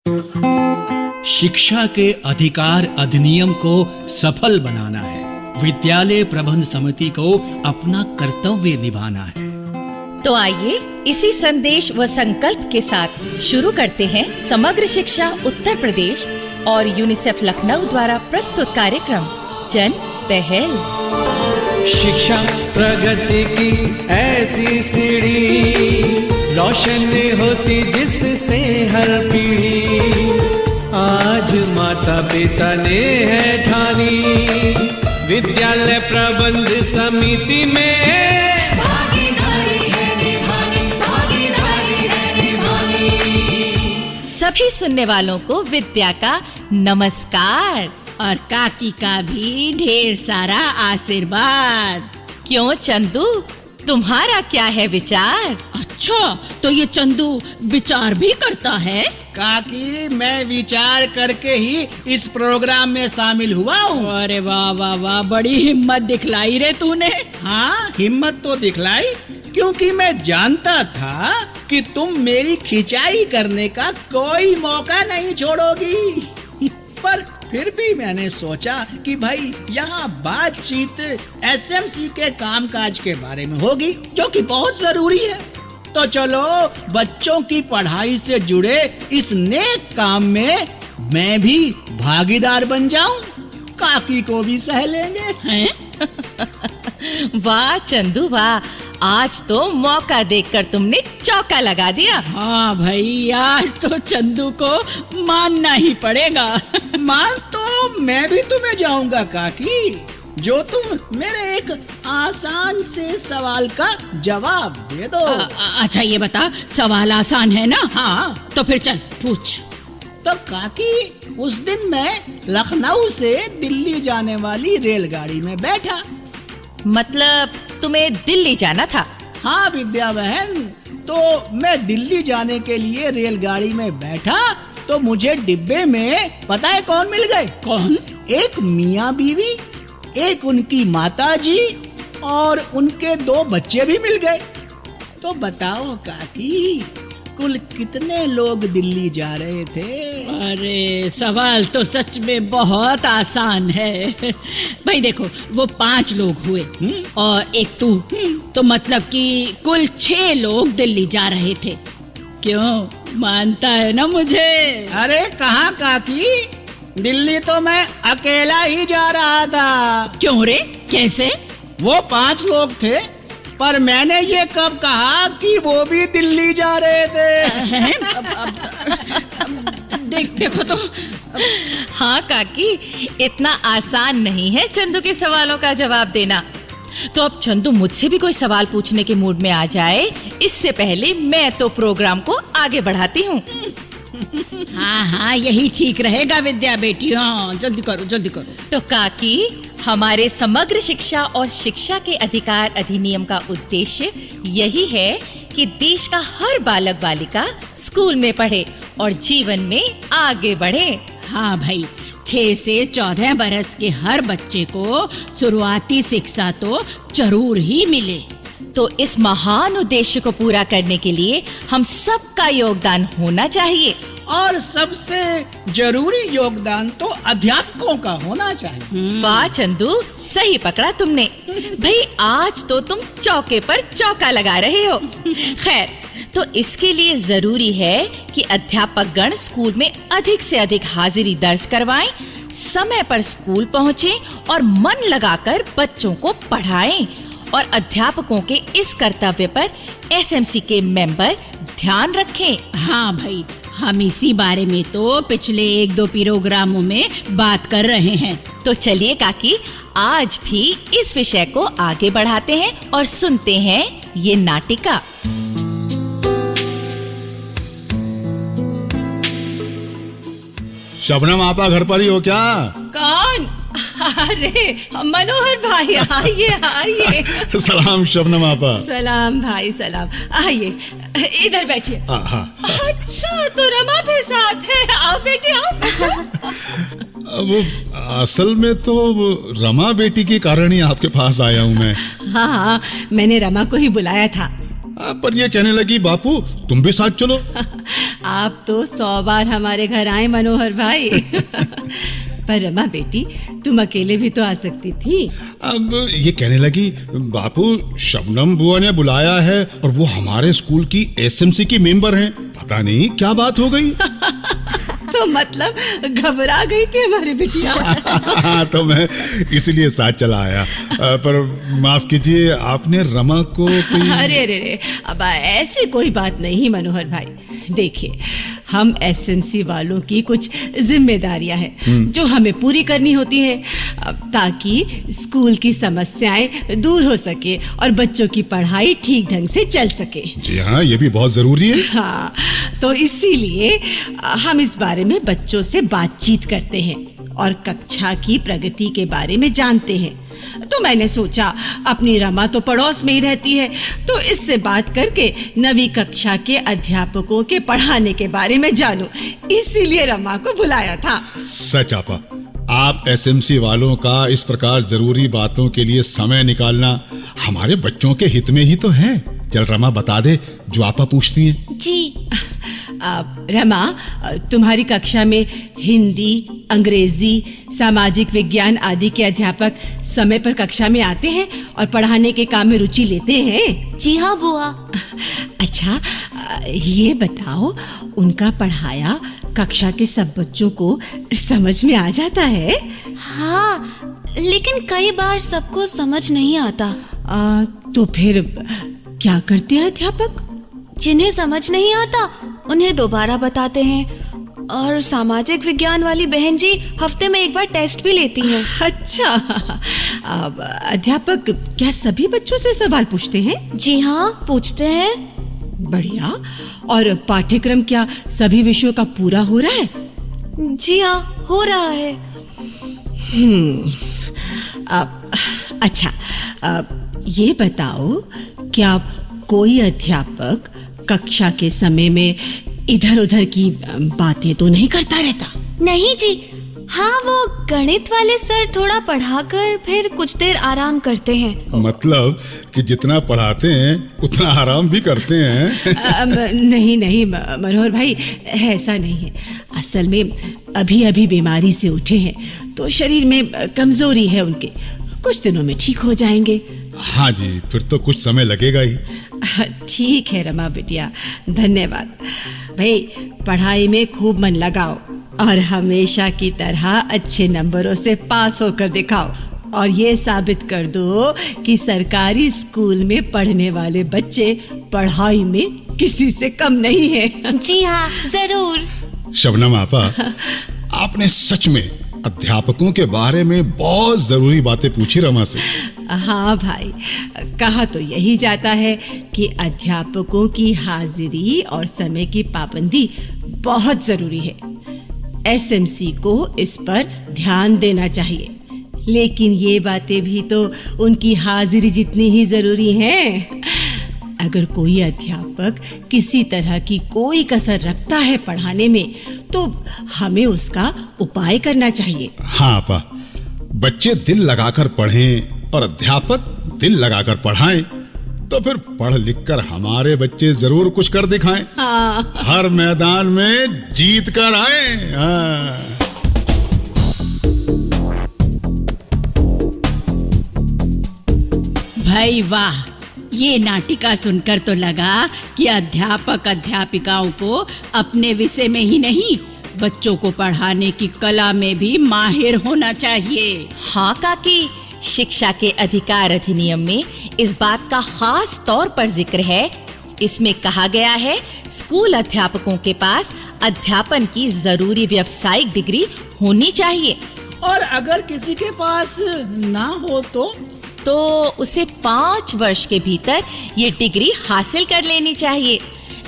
शिक्षा के अधिकार अधिनियम को सफल बनाना है। विद्यालय प्रबंध समिति को अपना कर्तव्य निभाना है। तो आइए इसी संदेश व संकल्प के साथ शुरू करते हैं समग्र शिक्षा उत्तर प्रदेश और यूनिसेफ लखनऊ द्वारा प्रस्तुत कार्यक्रम जन पहल। शिक्षा प्रगति की ऐसी सीढ़ी, रोशन होती जिससे हर पीढ़ी। आज माता पिता ने है ठानी, विद्यालय प्रबंध समिति में भागीदारी है निभानी। सभी सुनने वालों को विद्या का नमस्कार और काकी का भी ढेर सारा आशीर्वाद। क्यों चंदू, तुम्हारा क्या है विचार? अच्छा, तो ये चंदू विचार भी करता है? काकी, मैं विचार करके ही इस प्रोग्राम में शामिल हुआ हूँ। अरे वाह वाह वाह, बड़ी हिम्मत दिखलाई रे तूने। हाँ, हिम्मत तो दिखलाई, क्योंकि मैं जानता था कि तुम मेरी खिंचाई करने का कोई मौका नहीं छोड़ोगी। पर फिर भी मैंने सोचा कि भाई यहाँ बातचीत एसएमसी के कामकाज के बारे में होगी, जो कि बहुत जरूरी है। तो चलो बच्चों की पढ़ाई से जुड़े इस नेक काम में मैं भी भागीदार बन जाऊं, काकी को भी सह लेंगे। वाह चंदू वाह, आज तो मौका देखकर तुमने चौका लगा दिया। हाँ भाई, आज तो चंदू को मानना ही पड़ेगा। मान तो मैं भी तुम्हें जाऊंगा काकी, जो तुम मेरे एक आसान से सवाल का जवाब दे दो। अच्छा ये बता, सवाल आसान है ना? हाँ, तो फिर चल पूछ। तो काकी, उस दिन मैं लखनऊ से दिल्ली जाने वाली रेलगाड़ी में बैठा। मतलब तुम्हें दिल्ली जाना था? हाँ विद्या बहन, तो मैं दिल्ली जाने के लिए रेलगाड़ी में बैठा तो मुझे डिब्बे में पता है कौन मिल गए? कौन? एक मियाँ बीवी, एक उनकी माताजी और उनके 2 बच्चे भी मिल गए। तो बताओ काकी, कुल कितने लोग दिल्ली जा रहे थे? अरे सवाल तो सच में बहुत आसान है। भाई देखो, वो 5 लोग हुए और एक तू, तो मतलब कि कुल 6 लोग दिल्ली जा रहे थे। क्यों, मानता है ना मुझे? अरे कहाँ काकी, दिल्ली तो मैं अकेला ही जा रहा था। क्यों रे, कैसे? वो 5 लोग थे, पर मैंने ये कब कहा कि वो भी दिल्ली जा रहे थे? देखो तो। हाँ काकी, इतना आसान नहीं है चंदू के सवालों का जवाब देना। तो अब चंदू मुझसे भी कोई सवाल पूछने के मूड में आ जाए, इससे पहले मैं तो प्रोग्राम को आगे बढ़ाती हूँ। हाँ हाँ, यही ठीक रहेगा विद्या बेटी। हाँ, जल्दी करो जल्दी करो। तो काकी, हमारे समग्र शिक्षा और शिक्षा के अधिकार अधिनियम का उद्देश्य यही है कि देश का हर बालक बालिका स्कूल में पढ़े और जीवन में आगे बढ़े। हाँ भाई, 6 से 14 बरस के हर बच्चे को शुरुआती शिक्षा तो जरूर ही मिले। तो इस महान उद्देश्य को पूरा करने के लिए हम सबका योगदान होना चाहिए। और सबसे जरूरी योगदान तो अध्यापकों का होना चाहिए। वाह चंदू, सही पकड़ा तुमने। भाई आज तो तुम चौके पर चौका लगा रहे हो। खैर, तो इसके लिए जरूरी है कि अध्यापक गण स्कूल में अधिक से अधिक हाजिरी दर्ज करवाएं, समय पर स्कूल पहुँचे और मन लगाकर बच्चों को पढ़ाएं। और अध्यापकों के इस कर्तव्य पर एसएमसी के मेंबर ध्यान रखें। हाँ भाई, हम इसी बारे में तो पिछले 1-2 प्रोग्रामों में बात कर रहे हैं। तो चलिए काकी, आज भी इस विषय को आगे बढ़ाते हैं और सुनते हैं ये नाटिका। शबनम आपा घर पर ही हो क्या? कौन? अरे मनोहर भाई, आइए आइए। सलाम शबनम आपा। सलाम भाई सलाम, आइए इधर बैठिए। अच्छा, तो रमा भी साथ है। आओ बेटी आओ। वो असल में तो रमा बेटी के कारण ही आपके पास आया हूँ मैं। हाँ, मैंने रमा को ही बुलाया था। पर ये कहने लगी बापू तुम भी साथ चलो। आप तो 100 बार हमारे घर आए मनोहर भाई। पर रमा बेटी, तुम अकेले भी तो आ सकती थी। अब ये कहने लगी, बापू शबनम बुआ ने बुलाया है और वो हमारे स्कूल की एसएमसी की मेंबर हैं। पता नहीं क्या बात हो गई। तो मतलब घबरा गई थी हमारी बिटिया। हाँ, तो मैं इसलिए साथ चला आया। पर माफ कीजिए, आपने रमा को कोई... अरे अब ऐसी कोई बात नहीं मनोहर भाई। देखिए, हम एसएमसी वालों की कुछ जिम्मेदारियां हैं जो हमें पूरी करनी होती है, ताकि स्कूल की समस्याएं दूर हो सके और बच्चों की पढ़ाई ठीक ढंग से चल सके। जी हाँ, ये भी बहुत जरूरी है। हाँ, तो इसीलिए हम इस बारे में बच्चों से बातचीत करते हैं और कक्षा की प्रगति के बारे में जानते हैं। तो मैंने सोचा, अपनी रमा तो पड़ोस में ही रहती है, तो इससे बात करके नवी कक्षा के अध्यापकों के पढ़ाने के बारे में जानूं, इसीलिए रमा को बुलाया था। सच आपा, आप एसएमसी वालों का इस प्रकार जरूरी बातों के लिए समय निकालना हमारे बच्चों के हित में ही तो है। चल रमा, बता दे जो आपा पूछती हैं। जी। रमा, तुम्हारी कक्षा में हिंदी, अंग्रेजी, सामाजिक विज्ञान आदि के अध्यापक समय पर कक्षा में आते हैं और पढ़ाने के काम में रुचि लेते हैं? जी हाँ बुआ। अच्छा, ये बताओ, उनका पढ़ाया कक्षा के सब बच्चों को समझ में आ जाता है? हाँ, लेकिन कई बार सबको समझ नहीं आता। तो फिर क्या करते हैं अध्यापक? जिन्हें समझ नहीं आता उन्हें दोबारा बताते हैं, और सामाजिक विज्ञान वाली बहन जी हफ्ते में एक बार टेस्ट भी लेती हैं। अच्छा, अब अध्यापक क्या सभी बच्चों से सवाल पूछते हैं? जी हाँ, पूछते हैं। बढ़िया। और पाठ्यक्रम क्या सभी विषयों का पूरा हो रहा है? जी हाँ, हो रहा है। अच्छा, ये बताओ, क्या कोई अध्यापक कक्षा के समय में इधर उधर की बातें तो नहीं करता रहता? नहीं जी, हाँ, वो गणित वाले सर थोड़ा पढ़ाकर फिर कुछ देर आराम करते हैं। मतलब कि जितना पढ़ाते हैं उतना आराम भी करते हैं। नहीं मनोहर भाई, ऐसा नहीं है। असल में अभी अभी बीमारी से उठे हैं, तो शरीर में कमजोरी है उनके। कुछ दिनों में ठीक हो जाएंगे। हाँ जी, फिर तो कुछ समय लगेगा ही। ठीक है रमा बिटिया, धन्यवाद। भाई, पढ़ाई में खूब मन लगाओ और हमेशा की तरह अच्छे नंबरों से पास होकर दिखाओ, और ये साबित कर दो कि सरकारी स्कूल में पढ़ने वाले बच्चे पढ़ाई में किसी से कम नहीं है। जी हाँ, जरूर। शबनम आपा, आपने सच में अध्यापकों के बारे में बहुत जरूरी बातें पूछी रमा से। हाँ भाई, कहा तो यही जाता है कि अध्यापकों की हाजिरी और समय की पाबंदी बहुत जरूरी है। एसएमसी को इस पर ध्यान देना चाहिए, लेकिन ये बातें भी तो उनकी हाजिरी जितनी ही जरूरी हैं। अगर कोई अध्यापक किसी तरह की कोई कसर रखता है पढ़ाने में, तो हमें उसका उपाय करना चाहिए। हाँ आपा, बच्चे दिल लगाकर पढ़ें और अध्यापक दिल लगाकर पढ़ाएं, तो फिर पढ़ लिख कर हमारे बच्चे जरूर कुछ कर दिखाएं। हाँ। हर मैदान में जीत कर आए। हाँ। भाई वाह, ये नाटिका सुनकर तो लगा कि अध्यापक अध्यापिकाओं को अपने विषय में ही नहीं, बच्चों को पढ़ाने की कला में भी माहिर होना चाहिए। हाँ काकी, शिक्षा के अधिकार अधिनियम में इस बात का खास तौर पर जिक्र है। इसमें कहा गया है, स्कूल अध्यापकों के पास अध्यापन की जरूरी व्यावसायिक डिग्री होनी चाहिए। और अगर किसी के पास ना हो तो उसे 5 वर्ष के भीतर ये डिग्री हासिल कर लेनी चाहिए,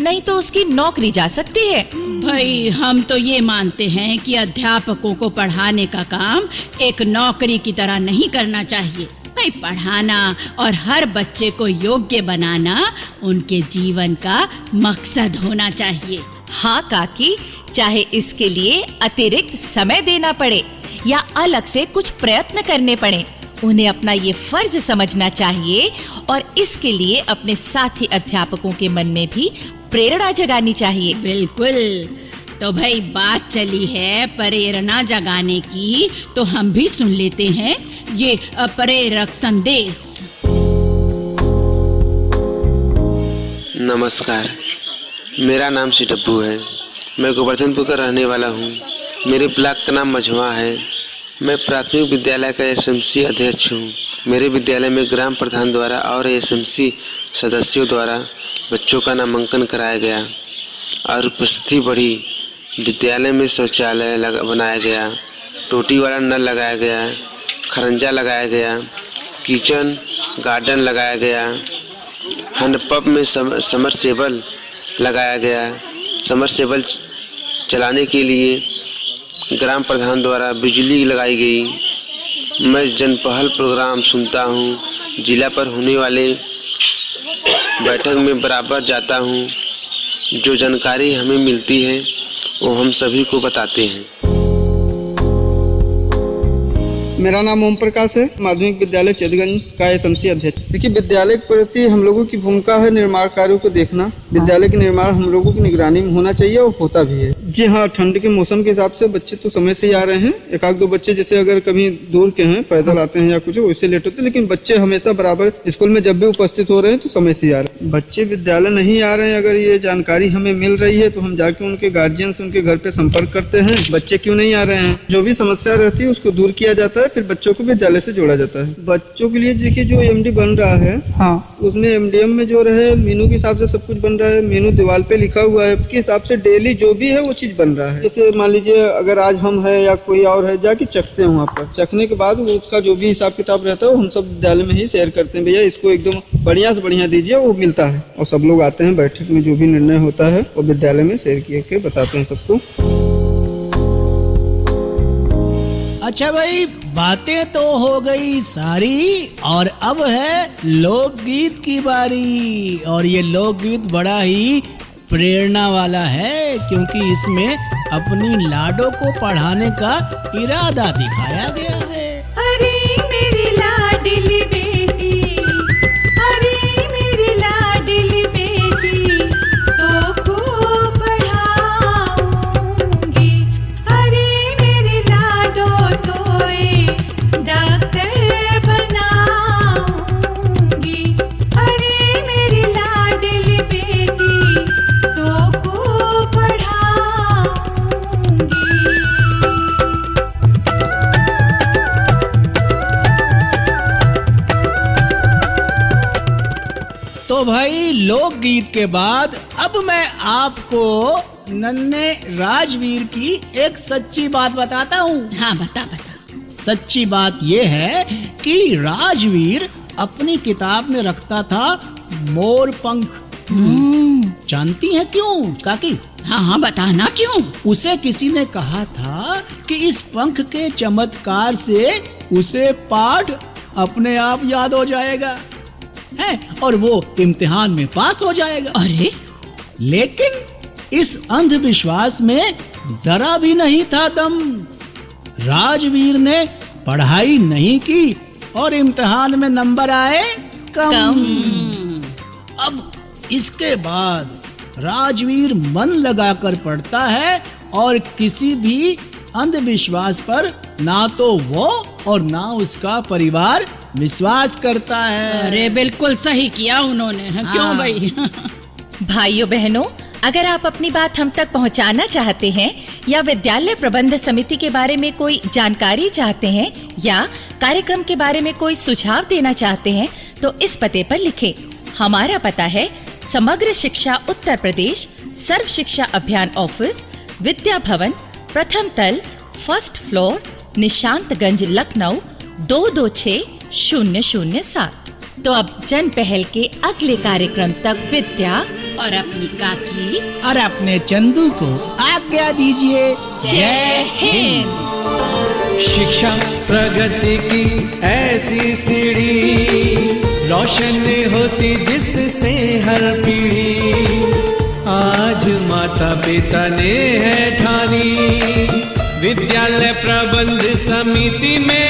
नहीं तो उसकी नौकरी जा सकती है। भाई, हम तो ये मानते हैं कि अध्यापकों को पढ़ाने का काम एक नौकरी की तरह नहीं करना चाहिए। भाई, पढ़ाना और हर बच्चे को योग्य बनाना उनके जीवन का मकसद होना चाहिए। हाँ काकी, चाहे इसके लिए अतिरिक्त समय देना पड़े या अलग से कुछ प्रयत्न करने पड़े, उन्हें अपना ये फर्ज समझना चाहिए और इसके लिए अपने साथी अध्यापकों के मन में भी प्रेरणा जगानी चाहिए। बिल्कुल। तो भाई बात चली है प्रेरणा जगाने की, तो हम भी सुन लेते हैं ये प्रेरक संदेश। नमस्कार, मेरा नाम श्री डब्बू है। मैं गोवर्धनपुर का रहने वाला हूँ। मेरे ब्लॉक का नाम मझवा है। मैं प्राथमिक विद्यालय का एसएमसी अध्यक्ष हूँ। मेरे विद्यालय में ग्राम प्रधान द्वारा और एसएमसी सदस्यों द्वारा बच्चों का नामांकन कराया गया और उपस्थिति बढ़ी। विद्यालय में शौचालय बनाया गया, टोटी वाला नल लगाया गया, खरंजा लगाया गया, किचन गार्डन लगाया गया, हैंडपंप में समरसेबल लगाया गया। समरसेबल चलाने के लिए ग्राम प्रधान द्वारा बिजली लगाई गई। मैं जनपहल प्रोग्राम सुनता हूँ। जिला पर होने वाले बैठक में बराबर जाता हूँ। जो जानकारी हमें मिलती है वो हम सभी को बताते हैं। मेरा नाम ओम प्रकाश है, माध्यमिक विद्यालय चेतगंज का एसएमसी अध्यक्ष। देखिए, विद्यालय के प्रति हम लोगों की भूमिका है निर्माण कार्यों को देखना। विद्यालय के निर्माण हम लोगों की निगरानी में होना चाहिए और होता भी है। जी हाँ, ठंड के मौसम के हिसाब से बच्चे तो समय से ही आ रहे हैं। एक आध दो बच्चे जैसे अगर कभी दूर के हैं, पैदल आते हैं या कुछ, वैसे लेट होते हैं, लेकिन बच्चे हमेशा बराबर स्कूल में जब भी उपस्थित हो रहे हैं तो समय से ही आ रहे हैं। बच्चे विद्यालय नहीं आ रहे हैं, अगर ये जानकारी हमें मिल रही है तो हम जाके उनके गार्जियन से उनके घर पे संपर्क करते हैं, बच्चे क्यों नहीं आ रहे हैं। जो भी समस्या रहती है उसको दूर किया जाता है, फिर बच्चों को विद्यालय से जोड़ा जाता है। बच्चों के लिए देखिए जो एमडी बन रहा है, हाँ, उसमें एमडीएम में जो रहे मेनू के हिसाब से सब कुछ बन रहा है। मेनू दीवार पे लिखा हुआ है, उसके हिसाब से डेली जो भी है वो चीज बन रहा है। जैसे मान लीजिए अगर आज हम है या कोई और है, जाके चखते हैं वहाँ पर। चखने के बाद उसका जो भी हिसाब किताब रहता है वो हम सब विद्यालय में ही शेयर करते हैं। भैया इसको एकदम बढ़िया से बढ़िया दीजिए, वो मिलता है। और सब लोग आते हैं, बैठक में जो भी निर्णय होता है वो विद्यालय में शेयर करके बताते हैं सबको। अच्छा भाई, बातें तो हो गई सारी, और अब है लोकगीत की बारी। और ये लोकगीत बड़ा ही प्रेरणा वाला है, क्योंकि इसमें अपनी लाडो को पढ़ाने का इरादा दिखाया गया है। अरे मेरी लाडली बेटी, अरे मेरी लाडली बेटी, तो खूब पढ़ाऊंगी। अरे मेरी लाडो तोए डॉक्टर बनाऊंगी। अरे मेरी लाडली बेटी, तो खूब पढ़ाऊंगी। तो भाई लोकगीत के बाद अब मैं आपको नन्हे राजवीर की एक सच्ची बात बताता हूँ। हाँ, बता। सच्ची बात यह है कि राजवीर अपनी किताब में रखता था मोर पंख। जानती हैं क्यों काकी? हाँ, बताना क्यों। उसे किसी ने कहा था कि इस पंख के चमत्कार से उसे पाठ अपने आप याद हो जाएगा है, और वो इम्तिहान में पास हो जाएगा। अरे, लेकिन इस अंधविश्वास में जरा भी नहीं था दम। राजवीर ने पढ़ाई नहीं की और इम्तिहान में नंबर आए कम। अब इसके बाद राजवीर मन लगाकर पढ़ता है और किसी भी अंधविश्वास पर ना तो वो और ना उसका परिवार विश्वास करता है। अरे बिल्कुल सही किया उन्होंने। क्यों भाई? भाइयों बहनों, अगर आप अपनी बात हम तक पहुंचाना चाहते हैं या विद्यालय प्रबंध समिति के बारे में कोई जानकारी चाहते हैं या कार्यक्रम के बारे में कोई सुझाव देना चाहते हैं तो इस पते पर लिखें। हमारा पता है समग्र शिक्षा उत्तर प्रदेश, सर्व शिक्षा अभियान ऑफिस, विद्या भवन, प्रथम तल, फर्स्ट फ्लोर, निशांतगंज, लखनऊ 226007। तो अब जन पहल के अगले कार्यक्रम तक विद्या और अपनी काकी और अपने चंदू को आज्ञा दीजिए। जय हिंद। शिक्षा प्रगति की ऐसी सीढ़ी, रोशन होती जिससे हर पीढ़ी। आज माता पिता ने है ठानी, विद्यालय प्रबंध समिति में